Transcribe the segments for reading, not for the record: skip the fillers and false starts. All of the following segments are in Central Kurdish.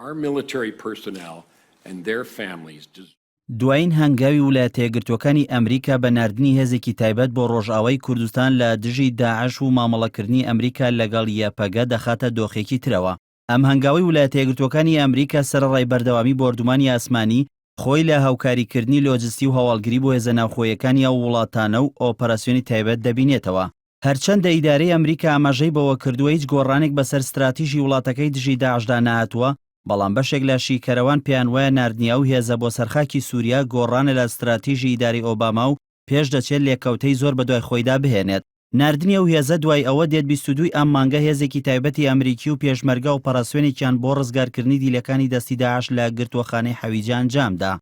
Our military personnel and their families دوایین هەنگاوی ویلایەتە یەکگرتووەکانی ئەمریکا بە ناردنی هێزێکی تایبەت بۆ ڕۆژئاوای کوردستان لە دژی داعش و مامەڵەکردنی ئەمریکا لەگەڵ یەپەگە دەخاتە دۆخێکی ترەوە. ئەم هەنگاوی ویلایەتە یەکگرتووەکانی ئەمریکا سەرەڕای بەردەوامی بۆردومانی ئاسمانی خۆی لە هاوکاریکردنی لۆجستی و هەواڵگری بۆ هێزە ناوخۆیەکانی ئەو وڵاتانە و ئۆپەراسیۆنی تایبەت دەبینێتەوە. هەرچەندە ئیدارەی ئەمریکا ئاماژەی بەوە کردووە هیچ گۆڕانێک بەسەر ستراتیژی وڵاتەکەی دژی داعشدا نەهاتووە، بەڵام بەشێک لە شیکەرەوان پێیان وایە ناردنیا و هێزە بۆ سەرخاکی سووریا گۆڕانە لە ستراتیژی ئیداری ئۆباما و پێش دەچێت لێکەوتەی زۆر بەدوای خۆیدا بهێنێت. ناردنی و هێزە دوای ئەوە دێت 22 ئەم مانگە هێزێکی تایبەتی ئەمریکی و پێشمەرگە و ئۆپەراسیۆنێکیان بۆ ڕزگارکردنی دیلەکانی دەستی داعش لە گرتووەخانەی حەویجە ئەنجامدا.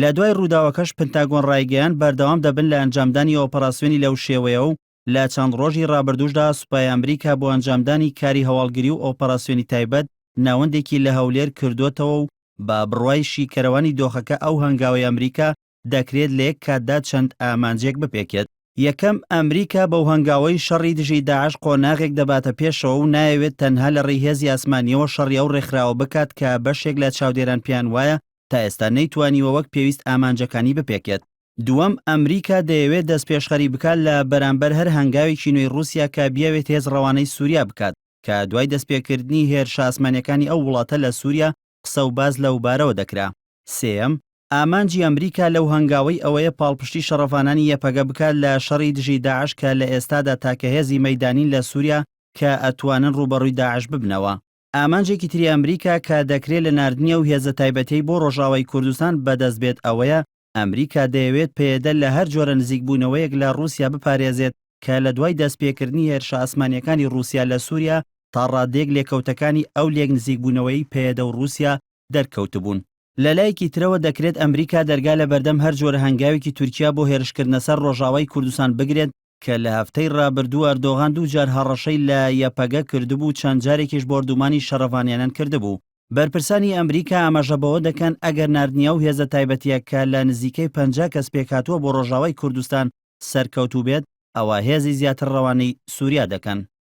لە دوای ڕووداوەکەش پنتاگۆن ڕایگەیان بەردەوام دەبن لە ئەنجامدانی ئۆپەراسیۆنی لەو شێوەیە و لە چەند ڕۆژی ڕابردووشدا سوپای ئەمریکا بۆ ئەنجامدانی کاری هەواڵگری و ئۆپەراسیۆنی تایبەت ناوەندێکی لە هەولێر کردوتەوە و بە بڕوای شیکەرەوانی دۆخەکە ئەو هەنگاوی ئەمریکا دەکرێت لە یەک کاتدا چەند ئامانجێک بپێکێت. یەکەم ئەمریکا بەو هەنگاوەی شەڕی دژی داعش قۆناغێک دەباتە پێشەوە و نایەوێت تەنها لە ڕێی هێزی ئاسمانیەوە شەڕی ئەو ڕێکخراوە بکات کە بەشێک لە چاودێران پیان وایە تا ئێستا نەیتوانیوە وەک پێویست ئامانجەکانی بپێکێت. دووەم ئەمریکا دەیەوێت دەست پێشخەری بکات لە بەرامبەر هەر هەنگاوێکی نوێی رووسیا کە بیاوێت هێز ڕەوانەی سووریا بکات کە دوای دەستپێکردنی هێرشە ئاسمانیەکانی ئەو وڵاتە لە سووریا قسە و باز لەو بارەوە دەکرا. سێەم ئامانجی ئەمریکا لەو هەنگاوەی ئەوەیە پاڵپشتی شەڕەفانانی یەپەگە بکات لە شەڕی دژی داعش کە لە ئێستادا تاکە هێزی مەیدانین لە سووریا کە ئەتوانن ڕوبەڕووی داعش ببنەوە. ئامانجێکی تری ئەمریکا کە دەکرێت لە ناردنیە و هێزە تایبەتەی بۆ ڕۆژاوای کوردستان بەدەست بێت ئەوەیە ئەمریکا دەیەوێت پێدە لە هەر جۆرە نزیکبوونەوەیەک لە رووسیا بپارێزێت کە لە دوای دەستپێکردنی هێرشە ئاسمانیەکانی رووسیا لە سووریا تا ڕادێک لێکەوتەکانی ئەو لێک نزیکبوونەوەی پێدە و رووسیا دەرکەوتبوون. لە لایەکی ترەوە دەکرێت ئەمریکا دەرگا لە بەردەم هەر جۆرە هەنگاوێکی تورکیا بۆ هێرشکردنە سەر ڕۆژاوای کوردستان بگرێت کە لە هەفتەی ڕابردوو ئەردۆغان دوو جار هەڕەشەی لە یەپەگە کردبوو چەند جارێکیش بۆردومانی شەڕەفانیانان کردبوو. بەرپرسانی ئەمریکا ئاماژە بەوە دەکەن ئەگەر ناردنیا و هێزە تایبەتیە کە لە نزیکەی 50 کەس پێکهاتووە بۆ ڕۆژاوای کوردستان سەرکەوتوو بێت ئەوە هێزی زیاتر ڕەوانەی سووریا دەکەن.